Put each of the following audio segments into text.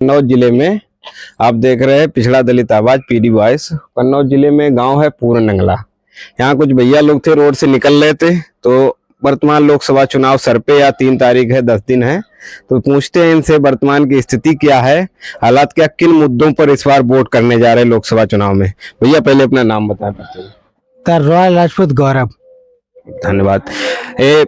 कन्नौज जिले में आप देख रहे हैं पिछड़ा दलित आवाज पीडी वॉइस। कन्नौज जिले में गांव है पूर्ण नंगला। यहाँ कुछ भैया लोग थे, रोड से निकल रहे थे, तो वर्तमान लोकसभा चुनाव सर पे या 3 तारीख है, 10 दिन है, तो पूछते हैं इनसे वर्तमान की स्थिति क्या है, हालात क्या, किन मुद्दों पर इस बार वोट करने जा रहे हैं लोकसभा चुनाव में। भैया पहले अपना नाम बता सकते हैं? रॉयल राजपूत गौरव। धन्यवाद।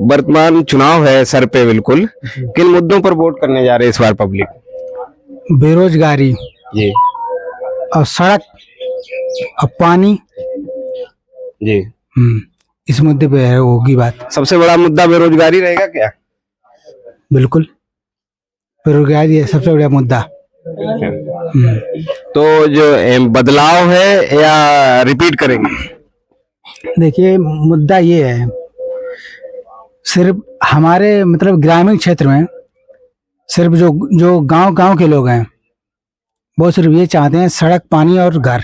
वर्तमान चुनाव है सर पे, बिल्कुल किन मुद्दों पर वोट करने जा रहे हैं इस बार पब्लिक? बेरोजगारी जी और सड़क और पानी जी, इस मुद्दे पे होगी बात। सबसे बड़ा मुद्दा बेरोजगारी रहेगा क्या? बिल्कुल, बेरोजगारी है सबसे बड़ा मुद्दा। तो जो बदलाव है या रिपीट करेंगे? देखिए, मुद्दा ये है, सिर्फ हमारे मतलब ग्रामीण क्षेत्र में सिर्फ जो गांव के लोग हैं वो सिर्फ ये चाहते हैं सड़क, पानी और घर,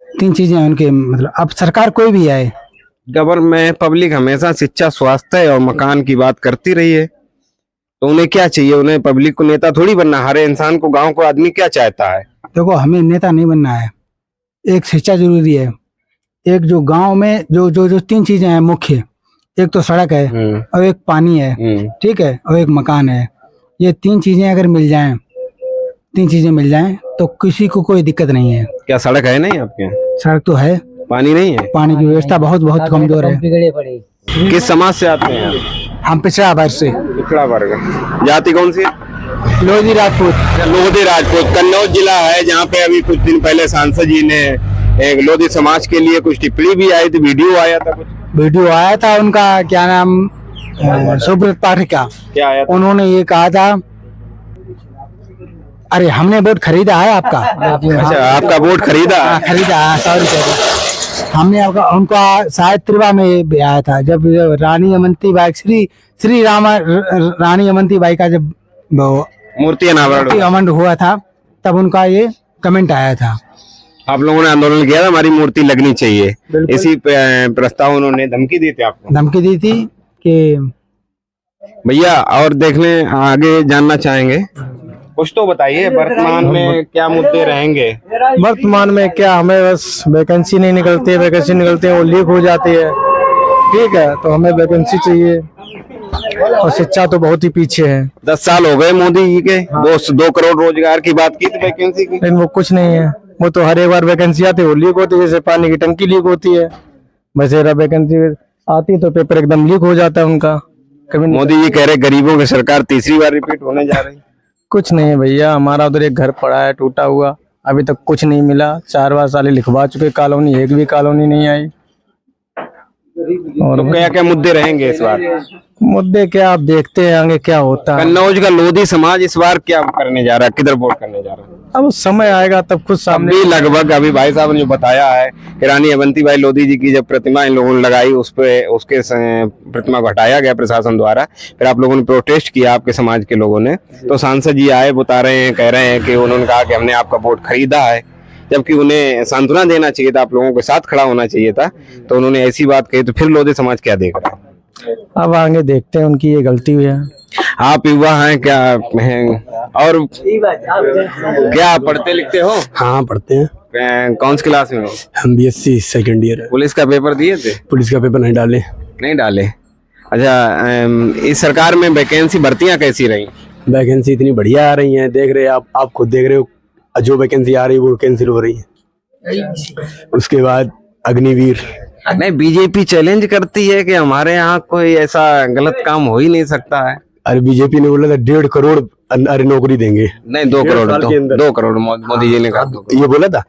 3 चीजें हैं उनके। मतलब अब सरकार कोई भी आए, गवर्नमेंट पब्लिक हमेशा शिक्षा, स्वास्थ्य और मकान की बात करती रही है, तो उन्हें क्या चाहिए? उन्हें पब्लिक को नेता थोड़ी बनना, हर इंसान को, गांव को आदमी क्या चाहता है? देखो, हमें नेता नहीं बनना है, एक शिक्षा जरूरी है, एक जो गांव में जो 3 चीजें हैं मुख्य, एक तो सड़क है और एक पानी है, ठीक है, और एक मकान है। ये 3 चीजें अगर मिल जाएं, 3 चीजें मिल जाएं तो किसी को कोई दिक्कत नहीं है। क्या सड़क है नहीं आपके यहाँ? सड़क तो है, पानी नहीं है? पानी की व्यवस्था बहुत कमजोर है। किस समाज से आते हैं आप? हम पिछड़ा वर्ग से। पिछड़ा वर्ग। जाति कौन सी? लोधी राजपूत। लोधी राजपूत। कन्नौज जिला है जहाँ पे अभी कुछ दिन पहले सांसद जी ने एक लोधी समाज के लिए कुछ टिप्पणी भी आई थी, वीडियो आया था, कुछ वीडियो आया था उनका, क्या नाम, सुब्रत पाठक का। क्या आया था? उन्होंने ये कहा था, अरे हमने वोट खरीदा है आपका। अच्छा, आपका वोट खरीदा? खरीदा, सॉरी, हमने उनका शायद त्रिवा में भी आया था, जब रानी अमंती बाई, श्री रानी अमंती बाई का जब मूर्ति अनावरण हुआ था, तब उनका ये कमेंट आया था। आप लोगों ने आंदोलन किया था हमारी मूर्ति लगनी चाहिए, इसी प्रस्ताव उन्होंने धमकी दी थी आपको? धमकी दी थी कि भैया, और देखने आगे जानना चाहेंगे, कुछ तो बताइए वर्तमान में क्या मुद्दे रहेंगे? वर्तमान में क्या, हमें बस वैकेंसी नहीं निकलती है, वैकेंसी निकलती है वो लीक हो जाती है, ठीक है, तो हमें वैकेंसी चाहिए। और शिक्षा तो बहुत ही पीछे है। 10 साल हो गए मोदी जी के, 2 करोड़ रोजगार की बात की थी, वैकेंसी की, लेकिन वो कुछ नहीं है। वो तो हर एक बार वैकेंसी आती है वो लीक होती है, जैसे पानी की टंकी लीक होती है, वैसे वैकेंसी आती तो पेपर एकदम लीक हो जाता है उनका। कभी मोदी जी कह रहे गरीबों की सरकार तीसरी बार रिपीट होने जा रही। कुछ नहीं है भैया, हमारा उधर एक घर पड़ा है टूटा हुआ, अभी तक कुछ नहीं मिला। 4 बार साले लिखवा चुके कॉलोनी, एक भी कॉलोनी नहीं आई। और क्या क्या मुद्दे रहेंगे इस बार? मुद्दे क्या, आप देखते हैं आगे क्या होता है। कन्नौज का लोधी समाज इस बार क्या करने जा रहा है, किधर वोट करने जा रहा है? अब समय आएगा तब खुद सामने। लगभग अभी भाई साहब ने जो बताया है कि रानी अवंतीबाई लोधी जी की जब प्रतिमा इन लोगों ने लगाई, उसके प्रतिमा को हटाया गया प्रशासन द्वारा, फिर आप लोगों ने प्रोटेस्ट किया, आपके समाज के लोगों ने, तो सांसद जी आए, बता रहे हैं, कह रहे हैं कि उन्होंने कहा कि हमने आपका वोट खरीदा है, जबकि उन्हें सांत्वना देना चाहिए था, आप लोगों के साथ खड़ा होना चाहिए था, तो उन्होंने ऐसी बात कही। तो फिर लोधी समाज क्या देख रहा है? अब आगे देखते हैं, उनकी ये गलती हुई है। आप युवा हैं क्या हैं, और क्या पढ़ते लिखते हो? हाँ, पढ़ते हैं। कौन सी क्लास में हो? हम BSc सेकंड ईयर है। पुलिस का पेपर दिए थे? पुलिस का पेपर नहीं डाले। नहीं डाले? अच्छा, इस सरकार में वैकेंसी भर्तियां कैसी रही? वैकेंसी इतनी बढ़िया आ रही है, देख रहे हैं आप खुद देख रहे हो, जो वैकेंसी आ रही है वो कैंसिल हो रही है। उसके बाद अग्निवीर। नहीं, बीजेपी चैलेंज करती है कि हमारे यहाँ कोई ऐसा गलत काम हो ही नहीं सकता है। अरे बीजेपी ने बोला था 1.5 करोड़ अरे नौकरी देंगे। नहीं, 2 करोड़, 2 करोड़ मोदी जी ने कहा, ये बोला था।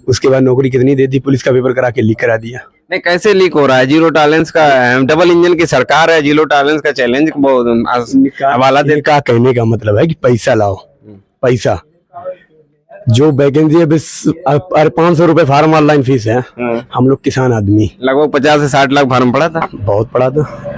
उसके बाद नौकरी कितनी दे दी, पुलिस का पेपर करा के लीक करा दिया। नहीं, कैसे लीक हो रहा है? जीरो टॉलरेंस का, डबल इंजन की सरकार है, जीरो टॉलरेंस का चैलेंज हवाला दे का कहने का मतलब है कि पैसा लाओ, पैसा। जो वैकेंसी है बस 500 रुपए फार्म ऑनलाइन फीस है। हम लोग किसान आदमी, लगभग 50 से 60 लाख फार्म पड़ा था, बहुत पड़ा था।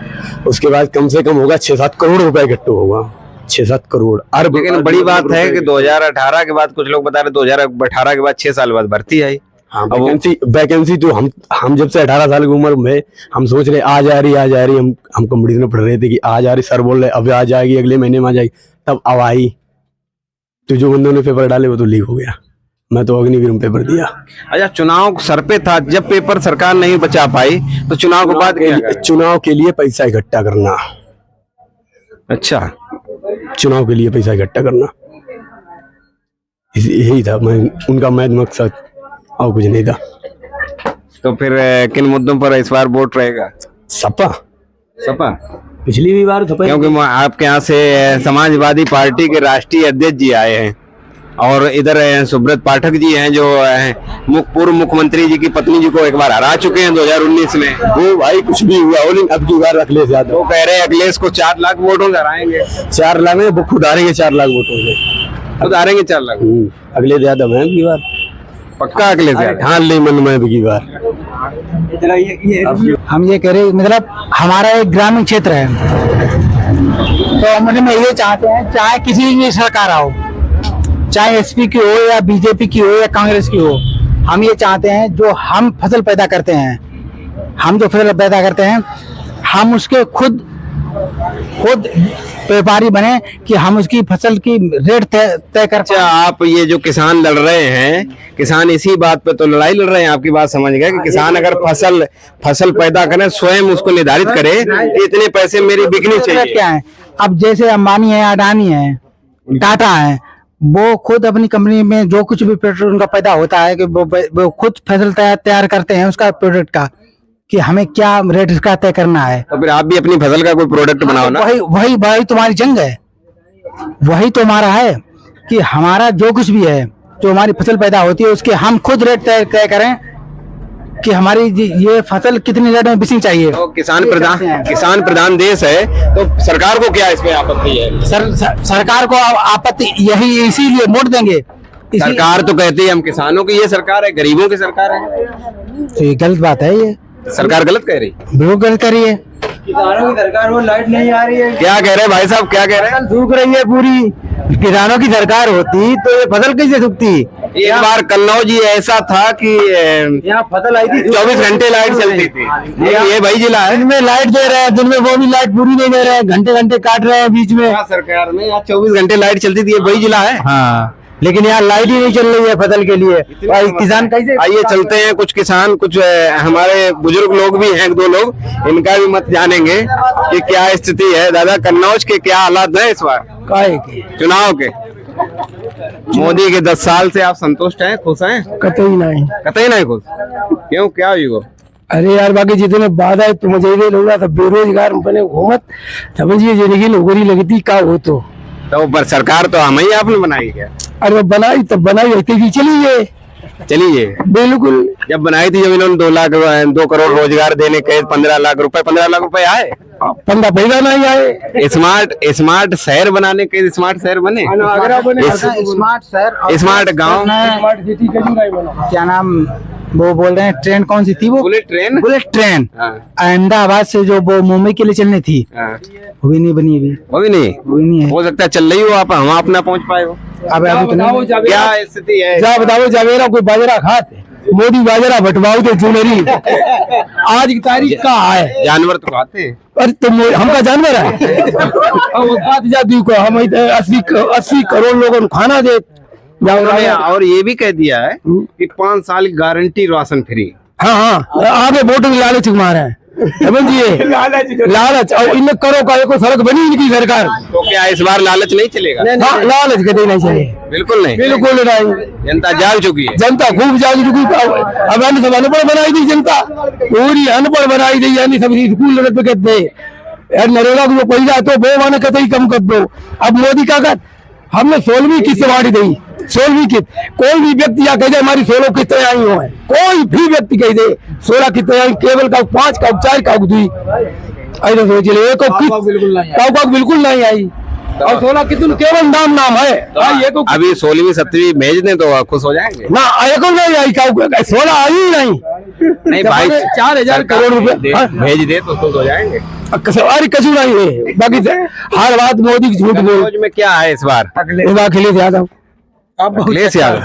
उसके बाद कम से कम होगा 6-7 करोड़ रुपए इकट्ठा होगा, 6-7 करोड़ अरब। लेकिन बड़ी बात है कि 2018 के बाद, कुछ लोग बता रहे 2018 के बाद 6 साल बाद भर्ती आई। हाँ, वैकेंसी तो हम जब से 18 साल की उम्र में हम सोच रहे आ जा रही। हम कंपटीशन में पढ़ रहे थे कि आ जा रही, सर बोल रहे अब आ जाएगी, अगले महीने में आ जाएगी, तब अब आई। तो जो बंदों ने पेपर डाले वो तो लीक हो गया। मैं तो अग्निवीर में पेपर दिया। अच्छा, चुनाव सर पे था, जब पेपर सरकार नहीं बचा पाई तो चुनाव के बाद क्या करें? चुनाव के लिए पैसा इकट्ठा करना। अच्छा, चुनाव के लिए पैसा इकट्ठा करना, यही था मैं उनका मकसद, और कुछ नहीं था। तो फिर किन मुद्दों पर इस बार वोट रहेगा? सपा सपा, पिछली भी बार सपा, क्योंकि आपके यहाँ से समाजवादी पार्टी के राष्ट्रीय अध्यक्ष जी आए हैं और इधर सुब्रत पाठक जी हैं जो पूर्व मुख्यमंत्री जी की पत्नी जी को एक बार हरा चुके हैं 2019 में। वो भाई कुछ भी हुआ हो, लेकिन अब की बार अखिलेश यादव, वो कह रहे हैं अखिलेश को 4 लाख वोटों से हराएंगे। 4 लाख में वो खुद हारेंगे, 4 लाख वोटों से खुद हारेंगे 4 लाख। अखिलेश यादव है की बार पक्का अखिलेश यादव? हाँ, ले मन में की बार। हम ये कह रहे, मतलब हमारा एक ग्रामीण क्षेत्र है, तो हम में ये चाहते हैं, चाहे किसी भी सरकार आओ, चाहे एसपी की हो या बीजेपी की हो या कांग्रेस की हो, हम ये चाहते हैं जो हम फसल पैदा करते हैं, हम उसके खुद व्यापारी बने, कि हम उसकी फसल की रेट तय कर। अच्छा, आप ये जो किसान लड़ रहे हैं, किसान इसी बात पे तो लड़ाई लड़ रहे हैं, आपकी बात समझ गए कि किसान अगर फसल पैदा करें, स्वयं उसको निर्धारित करे कि इतने पैसे मेरी बिकनी चाहिए। क्या है, अब जैसे अंबानी है, अडानी है, टाटा है, वो खुद अपनी कंपनी में जो कुछ भी पेट्रोल उनका पैदा होता है कि वो खुद फसल तैयार करते हैं उसका प्रोडक्ट का, कि हमें क्या रेट इसका तय करना है। तो फिर आप भी अपनी फसल का कोई प्रोडक्ट बनाओ ना। वही तुम्हारी जंग है, वही तो हमारा है कि हमारा जो कुछ भी है, जो हमारी फसल पैदा होती है उसके हम खुद रेट तय करें कि हमारी ये फसल कितनी रेट में बिकनी चाहिए। तो किसान प्रधान देश है, तो सरकार को क्या इसमें आपत्ति है? सरकार को आपत्ति यही, इसीलिए वोट देंगे। सरकार तो कहती है हम किसानों की ये सरकार है, गरीबों की सरकार है। तो ये गलत बात है, ये सरकार गलत कह रही, बिल्कुल गलत कर रही है। किसानों की सरकार, वो लाइट नहीं आ रही है, क्या कह रहे हैं भाई साहब, क्या कह रहे हैं? सूख रही है पूरी। किसानों की सरकार होती तो ये फसल कैसे सूखती? एक बार कन्नौज जी ऐसा था कि यहाँ फसल आई थी, 24 घंटे लाइट चलती थी। ये वही जिला है, दिन में लाइट दे रहे हैं, दिन में वो भी लाइट पूरी नहीं दे रहे हैं, घंटे घंटे काट रहे हैं बीच में। सरकार में यहाँ 24 घंटे लाइट चलती थी, ये वही जिला है। हाँ, लेकिन यहाँ लाइट ही नहीं चल रही है फसल के लिए, किसान कैसे? आइए चलते हैं, कुछ किसान, कुछ हमारे बुजुर्ग लोग भी हैं, 1-2 लोग, इनका भी मत जानेंगे कि क्या स्थिति है। दादा, कन्नौज के क्या हालात है इस बार चुनाव के? मोदी के 10 साल से आप संतुष्ट हैं, खुश हैं? कतई नहीं। कतई नहीं खुश? क्यों, क्या हुई? अरे यार, बाकी जितने बात है तो मुझे ये लोग बेरोजगार बने घूमत, समझिए जिंदगी नौकरी लगती का हो तो पर सरकार तो हम ही आपने बनाई क्या? अरे बनाई तब बनाई रहती थी, चलिए बिल्कुल। जब बनाई थी, जब इन्होंने 2 करोड़ रोजगार देने के 15 लाख रुपए आए, 15 पैसा नहीं आए। स्मार्ट शहर बनाने के स्मार्ट शहर बने, स्मार्ट शहर, स्मार्ट गांव, क्या नाम वो बोल रहे हैं, ट्रेन कौन सी थी वो? बुलेट ट्रेन अहमदाबाद से जो वो मुंबई के लिए चलनी थी, वो भी नहीं बनी अभी। वो भी नहीं है। हो सकता है चल रही हो, आप हम आप ना पहुंच पाए हो। अब अभी तो क्या स्थिति है? जा बताओ, जावेरा कोई बाजरा खाते, मोदी बाजरा बटवाओ तो चुनरी। आज की तारीख का है, जानवर तो खाते। अरे तो हमका जानवर है। को हम 80 करोड़ लोगों को खाना दे। और ये भी कह दिया है कि 5 साल की गारंटी राशन फ्री। हाँ, आगे वोटों की लालच मारे हैं, समझिए लालच। और इन करो का एक सड़क बनी इनकी सरकार, तो क्या इस बार लालच नहीं चलेगा? लालच कभी नहीं चले, बिल्कुल नहीं नहीं। जनता जाग चुकी है, जनता खूब जाग चुकी। अब सब अनपढ़ बनाई दी जनता, पूरी अनपढ़ बनाई दी, यानी सब स्कूल कहते नरेगा को पैसा तो वो माने कतई कम कर दो। अब मोदी का कर, हमने 16वीं किस्त बांटी दी, 16वीं किस्त। कोई भी व्यक्ति या कह दे हमारी 16 किस्तें आई हो, कोई भी व्यक्ति कह दे 16 किस्तें आई, केवल का 5 का 4 का दी, ऐसा सोच ले। एक बिल्कुल नहीं आई, और 16 कितने केवल नाम है। तो अभी 16वीं 17वीं भेज दें तो खुश हो जाएंगे ना, एक नहीं आई, 16 आई ही नहीं भाई। 4000 करोड़ रुपए भेज दे तो खुश हो जाएंगे। अरे कछु नहीं है, बाकी हर बात मोदी की झूठ बोल। में क्या है इस बार? अखिलेश यादव। अखिलेश यादव।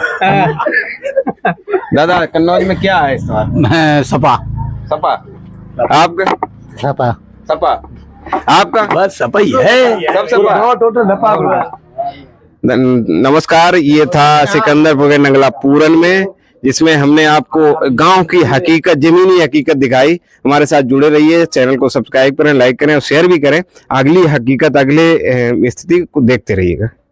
दादा, कन्नौज में क्या है इस बार? सपा। आपका? सपा। आपका? बस सपा ही है, सब सपा। टोटल नमस्कार, ये था सिकंदरपुर के नगला पूरन में, जिसमें हमने आपको गांव की हकीकत, जमीनी हकीकत दिखाई। हमारे साथ जुड़े रहिए, चैनल को सब्सक्राइब करें, लाइक करें और शेयर भी करें। अगली हकीकत, अगले स्थिति को देखते रहिएगा।